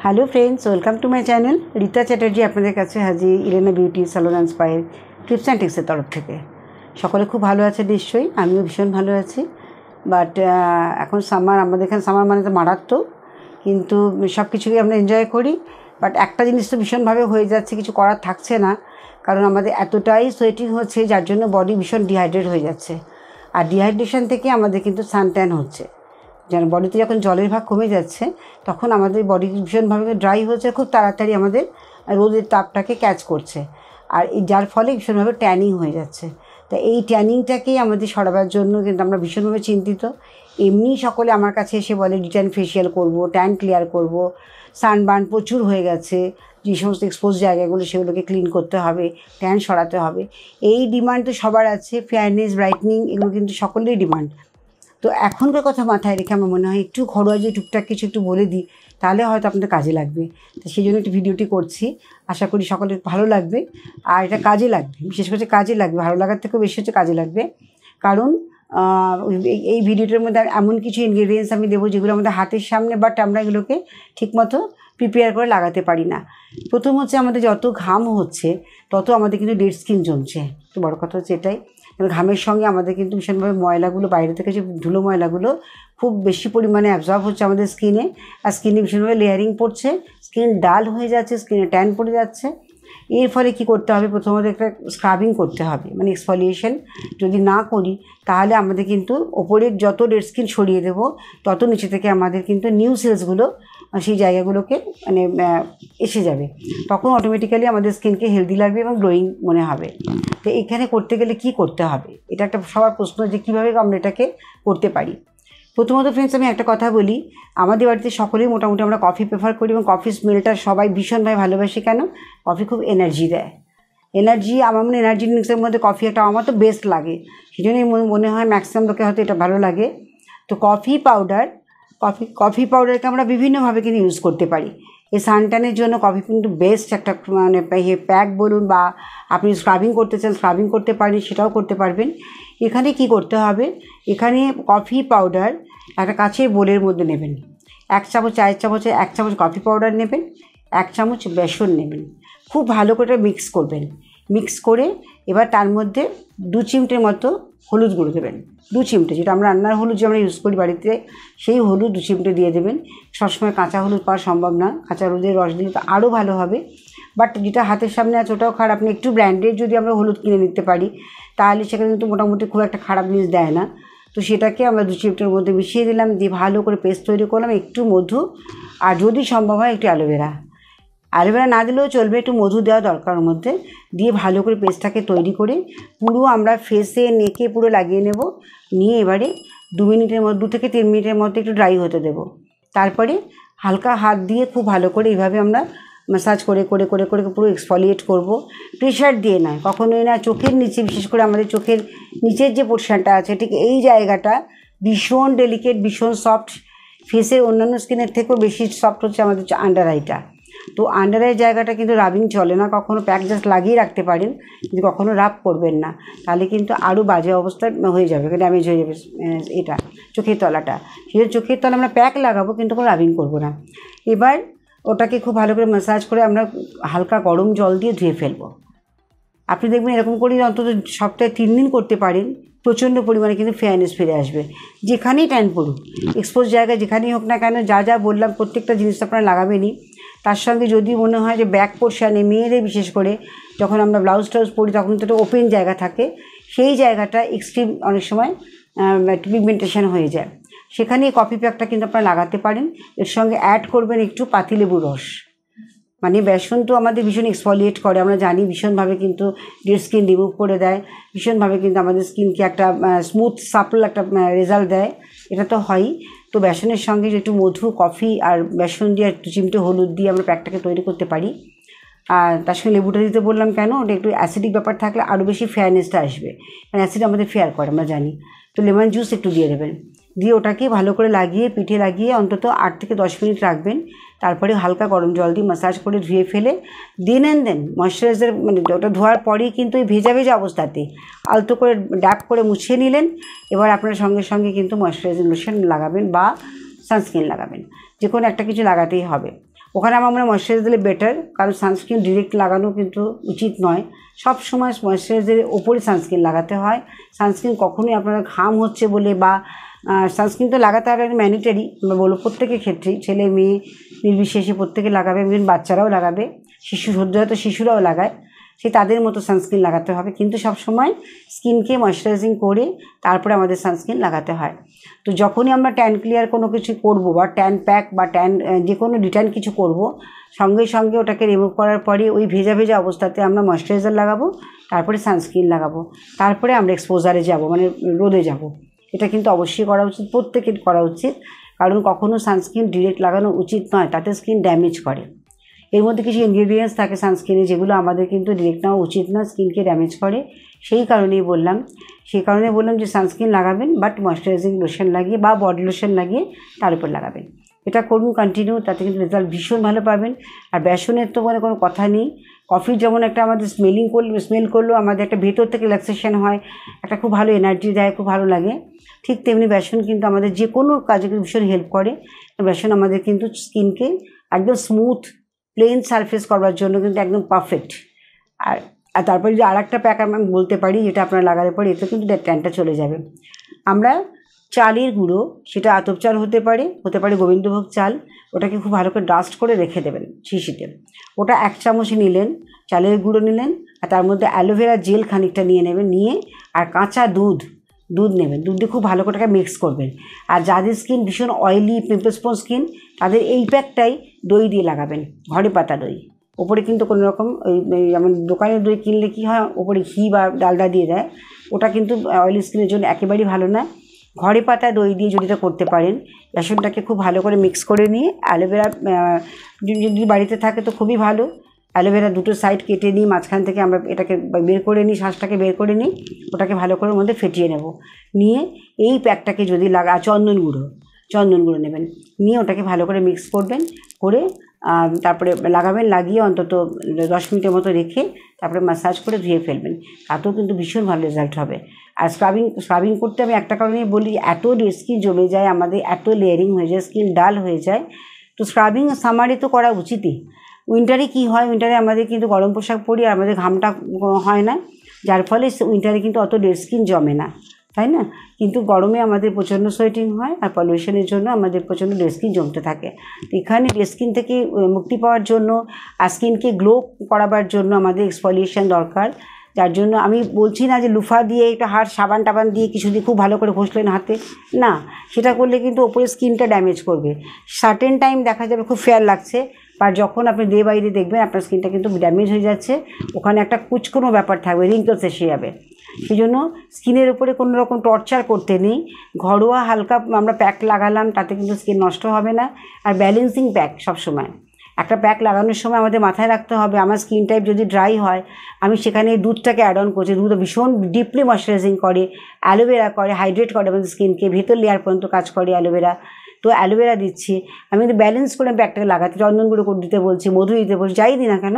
Hello friends, welcome to my channel. Rita Chatterjee আপনাদের কাছে হাজির ইলেনা বিউটি স্যালন অ্যান্ড স্পায়ের টিপস অ্যান্ড টিক্সের তরফ থেকে। সকলে খুব ভালো আছে নিশ্চয়ই, আমিও ভীষণ ভালো আছি। বাট এখন সামার, আমাদের এখানে সামার মানে তো মারাত্মক, কিন্তু সব কিছুকে আমরা এনজয় করি। বাট একটা জিনিস তো ভীষণভাবে হয়ে যাচ্ছে, কিছু করার থাকছে না, কারণ আমাদের এতটাই সোয়েটিং হচ্ছে যার জন্য বডি ভীষণ ডিহাইড্রেট হয়ে যাচ্ছে। আর ডিহাইড্রেশন থেকে আমাদের কিন্তু সানট্যান হচ্ছে। যেন বডিতে যখন জলের ভাগ কমে যাচ্ছে তখন আমাদের বডি ভীষণভাবে ড্রাই হচ্ছে, খুব তাড়াতাড়ি আমাদের রোদের তাপটাকে ক্যাচ করছে, আর যার ফলে ভীষণভাবে ট্যানিং হয়ে যাচ্ছে। তা এই ট্যানিংটাকেই আমাদের সরাবার জন্য কিন্তু আমরা ভীষণভাবে চিন্তিত। এমনি সকলে আমার কাছে এসে বলে ডিট্যান ফেশিয়াল করব, ট্যান ক্লিয়ার করব, সানবার্ন প্রচুর হয়ে গেছে, যে সমস্ত এক্সপোজ জায়গাগুলো সেগুলোকে ক্লিন করতে হবে, ট্যান সরাতে হবে। এই ডিমান্ড তো সবার আছে, ফেয়ারনেস, ব্রাইটনিং, এগুলো কিন্তু সকলেরই ডিমান্ড। তো এখনকার কথা মাথায় রেখে আমার মনে হয় একটু ঘরোয়া যে টুকটাক কিছু একটু বলে দিই, তাহলে হয়তো আপনাদের কাজে লাগবে। তো সেই জন্য একটু ভিডিওটি করছি, আশা করি সকলের ভালো লাগবে। আর এটা কাজে লাগবে, বিশেষ করে কাজে লাগবে, ভালো লাগার থেকেও বেশি হচ্ছে কাজে লাগবে। কারণ এই ভিডিওটার মধ্যে এমন কিছু ইনগ্রেডিয়েন্টস আমি দেবো যেগুলো আমাদের হাতের সামনে, বাট আমরা এগুলোকে ঠিকমতো প্রিপেয়ার করে লাগাতে পারি না। প্রথম হচ্ছে, আমাদের যত ঘাম হচ্ছে তত আমাদের কিন্তু ডেড স্কিন জমছে। তো বড় কথা হচ্ছে এটাই, ঘামের সঙ্গে আমাদের কিন্তু ভীষণভাবে ময়লাগুলো, বাইরে থেকে যে ধুলো ময়লাগুলো খুব বেশি পরিমাণে অ্যাবজর্ব হচ্ছে আমাদের স্কিনে, আর স্কিনে ভীষণভাবে লেয়ারিং পড়ছে, স্কিন ডাল হয়ে যাচ্ছে, স্কিনে ট্যান পড়ে যাচ্ছে। এর ফলে কি করতে হবে, প্রথমত একটা স্ক্রাবিং করতে হবে, মানে এক্সফলিয়েশন যদি না করি তাহলে আমাদের কিন্তু ওপরের যত ডেড স্কিন সরিয়ে দেবো তত নিচে থেকে আমাদের কিন্তু নিউ সেলসগুলো সেই জায়গাগুলোকে মানে এসে যাবে। তখন অটোমেটিক্যালি আমাদের স্কিনকে হেলদি লাগবে এবং গ্লোয়িং মনে হবে। তো এখানে করতে গেলে কি করতে হবে, এটা একটা সবার প্রশ্ন যে কীভাবে আমরা এটাকে করতে পারি। প্রথমত ফ্রেন্ডস, আমি একটা কথা বলি, আমাদের বাড়িতে সকলেই মোটামুটি আমরা কফি প্রেফার করি এবং কফি স্মেলটা সবাই ভীষণভাবে ভালোবাসি। কেন? কফি খুব এনার্জি দেয়। এনার্জি, আমার মনে এনার্জি ড্রিঙ্কসের মধ্যে কফি একটা আমার তো বেস্ট লাগে, সেই জন্যই মনে হয় ম্যাক্সিমাম লোকে হয়তো এটা ভালো লাগে। তো কফি পাউডারকে আমরা বিভিন্নভাবে কিন্তু ইউজ করতে পারি। এই সানট্যানের জন্য কফি কিন্তু বেস্ট একটা মানে প্যাক বলুন, বা আপনি স্ক্রাবিং করতে চান স্ক্রাবিং করতে পারেন, সেটাও করতে পারবেন। এখানে কি করতে হবে, এখানে কফি পাউডার একটা কাঁচের বোলের মধ্যে নেবেন, 1 চামচ, চায়ের চামচে 1 চামচ কফি পাউডার নেবেন, 1 চামচ বেসন নেবেন, খুব ভালো করে মিক্স করবেন। মিক্স করে এবার তার মধ্যে 2 চিমটের মতো হলুদ গুঁড়ো দেবেন, 2 চিমটে, যেটা আমরা রান্নার হলুদ যে আমরা ইউজ করি বাড়িতে, সেই হলুদ 2 চিমটে দিয়ে দেবেন। সবসময় কাঁচা হলুদ পাওয়া সম্ভব না, কাঁচা হলুদের রস দিলে তো আরও ভালো হবে, বাট যেটা হাতের সামনে আছে ওটাও খারাপ না। একটু ব্র্যান্ডেড যদি আমরা হলুদ কিনে নিতে পারি তাহলে সেখানে কিন্তু মোটামুটি খুব একটা খারাপ জিনিস দেয় না। তো সেটাকে আমরা 2 চিমটের মধ্যে মিশিয়ে দিলাম, দিয়ে ভালো করে পেস্ট তৈরি করলাম। একটু মধু, আর যদি সম্ভব হয় একটু অ্যালোভেরা না দিলেও চলবে, একটু মধু দেওয়া দরকার ওর মধ্যে, দিয়ে ভালো করে পেস্টটাকে তৈরি করে পুরো আমরা ফেসে নেকে পুরো লাগিয়ে নেব। নিয়ে এবারে 2 মিনিটের মধ্যে, 2 থেকে 3 মিনিটের মধ্যে একটু ড্রাই হতে দেব। তারপরে হালকা হাত দিয়ে খুব ভালো করে এইভাবে আমরা ম্যাসাজ করে করে করে করে পুরো এক্সফলিয়েট করব। প্রেশার দিয়ে নয়, কখনোই না। চোখের নিচে, বিশেষ করে আমাদের চোখের নিচের যে পোর্শনটা আছে ঠিক এই জায়গাটা ভীষণ ডেলিকেট, ভীষণ সফট। ফেসের অন্যান্য স্কিনের থেকেও বেশি সফট হচ্ছে আমাদের আন্ডার আইটা। তো আন্ডার আই জায়গাটা কিন্তু রাবিং চলে না, কখনো প্যাক জাস্ট লাগিয়ে রাখতে পারেন, কিন্তু কখনো রাব করবেন না, তাহলে কিন্তু আরও বাজে অবস্থা হয়ে যাবে, ড্যামেজ হয়ে যাবে এটা চোখের তলাটা। সেই চোখের তলা আমরা প্যাক লাগাবো কিন্তু কোনো রাবিং করবো না। এবার ওটাকে খুব ভালো করে ম্যাসাজ করে আমরা হালকা গরম জল দিয়ে ধুয়ে ফেলবো। আপনি দেখবেন এরকম করেই অন্তত সপ্তাহে 3 দিন করতে পারেন, প্রচণ্ড পরিমাণে কিন্তু ফেয়ারনেস ফিরে আসবে। যেখানেই ট্যান পড়ুক, এক্সপোজ জায়গায় যেখানেই হোক না কেন, যা যা বললাম প্রত্যেকটা জিনিস আপনারা লাগাবেনই। তার সঙ্গে যদি মনে হয় যে ব্যাক পোর্শানে, মেয়েদের বিশেষ করে যখন আমরা ব্লাউজ টাউজ পরি তখন তো একটা ওপেন জায়গা থাকে, সেই জায়গাটা এক্সট্রিম অনেক সময় পিগমেন্টেশন হয়ে যায়, সেখানে এই কফি প্যাকটা কিন্তু আপনারা লাগাতে পারেন। এর সঙ্গে অ্যাড করবেন একটু পাতিলেবুর রস। মানে বেসন তো আমাদের ভীষণ এক্সফলিয়েট করে, আমরা জানি, ভীষণভাবে কিন্তু ডেড স্কিন রিমুভ করে দেয়, ভীষণভাবে কিন্তু আমাদের স্কিনকে একটা স্মুথ সাপল একটা রেজাল্ট দেয়, এটা তো হয়ই। তো বেসনের সঙ্গে একটু মধু, কফি আর বেসন দিয়ে 2 চিমটে হলুদ দিয়ে আমরা প্যাকটাকে তৈরি করতে পারি। আর তার সঙ্গে লেবুটা দিতে বললাম কেন, ওটা একটু অ্যাসিডিক ব্যাপার থাকলে আরও বেশি ফেয়ারনেসটা আসবে, কারণ অ্যাসিড আমাদের ফেয়ার করে আমরা জানি। তো লেমন জুস একটু দিয়ে দেবেন, দিয়ে ওটাকে ভালো করে লাগিয়ে, পিঠে লাগিয়ে অন্তত 8 থেকে 10 মিনিট রাখবেন। তারপরে হালকা গরম জল দিয়ে ম্যাসাজ করে ধুয়ে ফেলে দেন ময়শ্চারাইজার, মানে ওটা ধোয়ার পরেই কিন্তু ওই ভেজা ভেজা অবস্থাতে আলতো করে ড্যাপ করে মুছিয়ে নিলেন। এবার আপনার সঙ্গে সঙ্গে কিন্তু ময়শ্চারাইজিং লোশন লাগাবেন বা সানস্ক্রিন লাগাবেন, যে কোনো একটা কিছু লাগাতেই হবে। ওখানে আমার মনে হয় ময়েশ্চারাইজার দিলে বেটার, কারণ সানস্ক্রিন ডিরেক্ট লাগানো কিন্তু উচিত নয়। সব সময় ময়েশ্চারাইজারের ওপরে সানস্ক্রিন লাগাতে হয়। সানস্ক্রিন কখনোই আপনারা ঘাম হচ্ছে বলে বা সানস্ক্রিন তো লাগাতে হবে, ম্যান্ডেটারি আমরা বলবো প্রত্যেকের ক্ষেত্রেই, ছেলে মেয়ে নির্বিশেষে প্রত্যেকে লাগাবে, ইভেন বাচ্চারাও লাগাবে, সদ্যজাত শিশুরাও লাগায়, সেই তাদের মতো সানস্ক্রিন লাগাতে হবে। কিন্তু সবসময় স্কিনকে ময়েশ্চারাইজিং করে তারপরে আমাদের সানস্ক্রিন লাগাতে হয়। তো যখনই আমরা ট্যান ক্লিয়ার কোনো কিছু করব বা ট্যান প্যাক বা ট্যান যে কোনো ডিট্যান কিছু করব, সঙ্গে সঙ্গে ওটাকে রিমুভ করার পরে ওই ভেজা ভেজা অবস্থাতে আমরা ময়েশ্চারাইজার লাগাবো, তারপরে সানস্ক্রিন লাগাবো, তারপরে আমরা এক্সপোজারে যাব, মানে রোদে যাব। এটা কিন্তু অবশ্যই করা উচিত, প্রত্যেকের করা উচিত, কারণ কখনও সানস্ক্রিন ডিরেক্ট লাগানো উচিত নয়, তাতে স্কিন ড্যামেজ করে। এর মধ্যে কিছু ইনগ্রিডিয়েন্টস থাকে সানস্ক্রিনে যেগুলো আমাদের কিন্তু ডিরেক্ট নেওয়া উচিত না, স্কিনকে ড্যামেজ করে। সেই কারণে বললাম যে সানস্ক্রিন লাগাবেন, বাট ময়েশ্চারাইজিং লোশন লাগিয়ে বা বডি লোশন লাগিয়ে তার উপর লাগাবেন। এটা করুন কন্টিনিউ, তাতে কিন্তু রেজাল্ট ভীষণ ভালো পাবেন। আর বেসনের তো মানে কোনো কথা নেই। কফি যেমন একটা আমাদের স্মেল করলেও আমাদের একটা ভেতর থেকে রিল্যাক্সেশন হয়, একটা খুব ভালো এনার্জি দেয়, খুব ভালো লাগে। ঠিক তেমনি বেসন কিন্তু আমাদের যে কোনো কাজে ভীষণ হেল্প করে। বেসন আমাদের কিন্তু স্কিনকে একদম স্মুথ প্লেন সারফেস করবার জন্য কিন্তু একদম পারফেক্ট। আর তারপরে যদি আর একটা প্যাক আমি বলতে পারি, যেটা আপনারা লাগালে পরে এতে কিন্তু ট্যানটা চলে যাবে। আমরা চালের গুঁড়ো, সেটা আতপ চাল হতে পারে গোবিন্দভোগ চাল, ওটাকে খুব ভালো করে ডাস্ট করে রেখে দেবেন শিশিতে। ওটা 1 চামচ নিলেন, চালের গুঁড়ো নিলেন, আর তার মধ্যে অ্যালোভেরা জেল খানিকটা নিয়ে নেবেন, নিয়ে আর কাঁচা দুধ নেবেন, দুধ দিয়ে খুব ভালো করে মিক্স করবেন। আর যাদের স্কিন ভীষণ অয়েলি পিম্পল স্পন স্কিন, তাদের এই প্যাকটাই দই দিয়ে লাগাবেন, ঘরে পাতা দই। ওপরে কিন্তু কোনো রকম ওই যেমন দোকানের দই কিনলে কী হয়, ওপরে ঘি বা ডালডা দিয়ে দেয়, ওটা কিন্তু অয়েলি স্কিনের জন্য একেবারেই ভালো না। ঘরে পাতা দই দিয়ে যদি এটা করতে পারেন, বেসনটাকে খুব ভালো করে মিক্স করে নিয়ে অ্যালোভেরা যদি বাড়িতে থাকে তো খুবই ভালো। অ্যালোভেরা দুটো সাইড কেটে নিই, মাঝখান থেকে আমরা এটাকে বের করে নিই, শ্বাসটাকে বের করে নিই, ওটাকে ভালো করে ওর মধ্যে ফেটিয়ে নেব। নিয়ে এই প্যাকটাকে যদি চন্দন গুঁড়ো নেবেন, নিয়ে ওটাকে ভালো করে মিক্স করবেন, করে তারপরে লাগাবেন, লাগিয়ে অন্তত 10 মিনিটের মতো রেখে তারপরে ম্যাসাজ করে ধুয়ে ফেলবেন, তাতেও কিন্তু ভীষণ ভালো রেজাল্ট হবে। আর স্ক্রাবিং করতে আমি একটা কারণেই বলি, এত ডেড স্কিন জমে যায় আমাদের, এত লেয়ারিং হয়ে যায়, স্কিন ডাল হয়ে যায়। তো স্ক্রাবিং সামারে তো করা উচিতই। উইন্টারে কী হয়, উইন্টারে আমাদের কিন্তু গরম পোশাক পরি আর আমাদের ঘামটা হয় না, যার ফলে উইন্টারে কিন্তু অত ডেড স্কিন জমে না, তাই না? কিন্তু গরমে আমাদের প্রচণ্ড সোয়েটিং হয়, আর পলিউশনের জন্য আমাদের প্রচণ্ড ডেড স্কিন জমতে থাকে। তো এখানে ডেড স্কিন থেকে মুক্তি পাওয়ার জন্য আর স্কিনকে গ্লো করাবার জন্য আমাদের এক্সফলিয়েশন দরকার। যার জন্য আমি বলছি না যে লুফা দিয়ে একটা সাবান টাবান দিয়ে কিছু দিয়ে খুব ভালো করে ঘষলেন হাতে, না, সেটা করলে কিন্তু ওপরে স্কিনটা ড্যামেজ করবে। সার্টেন টাইম দেখা যাবে খুব ফেয়ার লাগছে, আর যখন আপনি ডে বাই ডে দেখবেন আপনার স্কিনটা কিন্তু ড্যামেজ হয়ে যাচ্ছে, ওখানে একটা কুচকোনো ব্যাপার থাকবে, রিঙ্কলস এসে যাবে। সেই জন্য স্কিনের উপরে কোনো রকম টর্চার করতে নেই, ঘরোয়া হালকা আমরা প্যাক লাগালাম, তাতে কিন্তু স্কিন নষ্ট হবে না। আর ব্যালেন্সিং প্যাক সবসময়, একটা প্যাক লাগানোর সময় আমাদের মাথায় রাখতে হবে, আমার স্কিন টাইপ যদি ড্রাই হয়, আমি সেখানে দুধটাকে অ্যাড অন করছি। দুধ ভীষণ ডিপলি ময়েশ্চারাইজিং করে, অ্যালোভেরা করে, হাইড্রেট করে আমাদের স্কিনকে, ভেতর লেয়ার পর্যন্ত কাজ করে অ্যালোভেরা। তো অ্যালোভেরা দিচ্ছি, আমি কিন্তু ব্যালেন্স করে প্যাকটাকে লাগাতে, চন্দন গুঁড়ো দিতে বলছি, মধু দিতে বলছি, যাই দিই না কেন,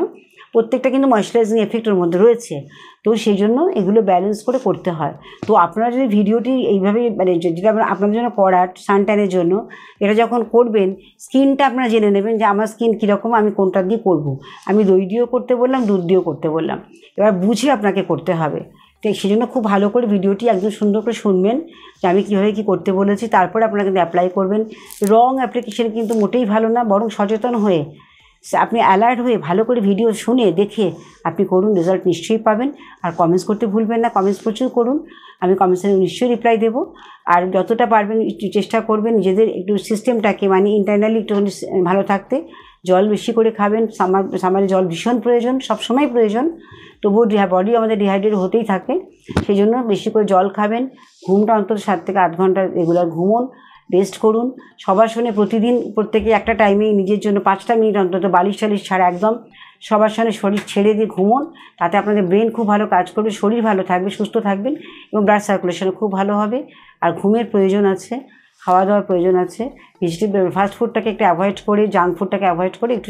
প্রত্যেকটা কিন্তু ময়েশ্চারাইজিং এফেক্টের মধ্যে রয়েছে। তো সেই জন্য এগুলো ব্যালেন্স করে করতে হয়। তো আপনারা যদি ভিডিওটি এইভাবেই মানে যেটা আপনাদের জন্য করার সানট্যানের জন্য, এটা যখন করবেন স্কিনটা আপনারা জেনে নেবেন যে আমার স্কিন কীরকম, আমি কোনটা দিয়ে করব। আমি দই দিয়েও করতে বললাম, দুধ দিয়েও করতে বললাম, এবার বুঝে আপনাকে করতে হবে। তো সেই জন্য খুব ভালো করে ভিডিওটি একদম সুন্দর করে শুনবেন যে আমি কীভাবে কী করতে বলেছি, তারপরে আপনারা কিন্তু অ্যাপ্লাই করবেন। রং অ্যাপ্লিকেশন কিন্তু মোটেই ভালো না, বরং সচেতন হয়ে আপনি অ্যালার্ট হয়ে ভালো করে ভিডিও শুনে দেখে আপনি করুন, রেজাল্ট নিশ্চয়ই পাবেন। আর কমেন্টস করতে ভুলবেন না, কমেন্টস প্রচুর করুন, আমি কমেন্টসে নিশ্চয়ই রিপ্লাই দেবো। আর যতটা পারবেন চেষ্টা করবেন নিজেদের একটু সিস্টেমটাকে মানে ইন্টারনালি একটু ভালো থাকতে। জল বেশি করে খাবেন, সামারে জল ভীষণ প্রয়োজন, সবসময় প্রয়োজন, তবুও বডি আমাদের ডিহাইড্রেট হতেই থাকে, সেই জন্য বেশি করে জল খাবেন। ঘুমটা অন্তত 7 থেকে 8 ঘন্টা রেগুলার ঘুমোন, রেস্ট করুন। সবার সঙ্গে প্রতিদিন প্রত্যেকে একটা টাইমেই নিজের জন্য 5টা মিনিট অন্তত বালিশ টালিশ ছাড়া একদম সবার সঙ্গে শরীর ছেড়ে দিয়ে ঘুমোন, তাতে আপনাদের ব্রেন খুব ভালো কাজ করবে, শরীর ভালো থাকবে, সুস্থ থাকবেন এবং ব্লাড সার্কুলেশনও খুব ভালো হবে। আর ঘুমের প্রয়োজন আছে, খাওয়া দাওয়ার প্রয়োজন আছে। ভেজিটেবল ফাস্ট ফুডটাকে একটু অ্যাভয়েড করে, জাঙ্ক ফুডটাকে অ্যাভয়েড করে একটু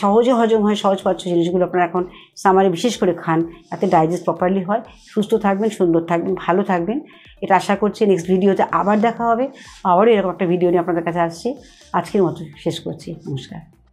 সহজে হজম হয়, সহজপাচ্য জিনিসগুলো আপনারা এখন সামারে বিশেষ করে খান, তাতে ডাইজেস্ট প্রপারলি হয়। সুস্থ থাকবেন, সুন্দর থাকবেন, ভালো থাকবেন, এটা আশা করছি। নেক্সট ভিডিওতে আবার দেখা হবে, আবারও এরকম একটা ভিডিও নিয়ে আপনাদের কাছে আসছি। আজকের মতো শেষ করছি, নমস্কার।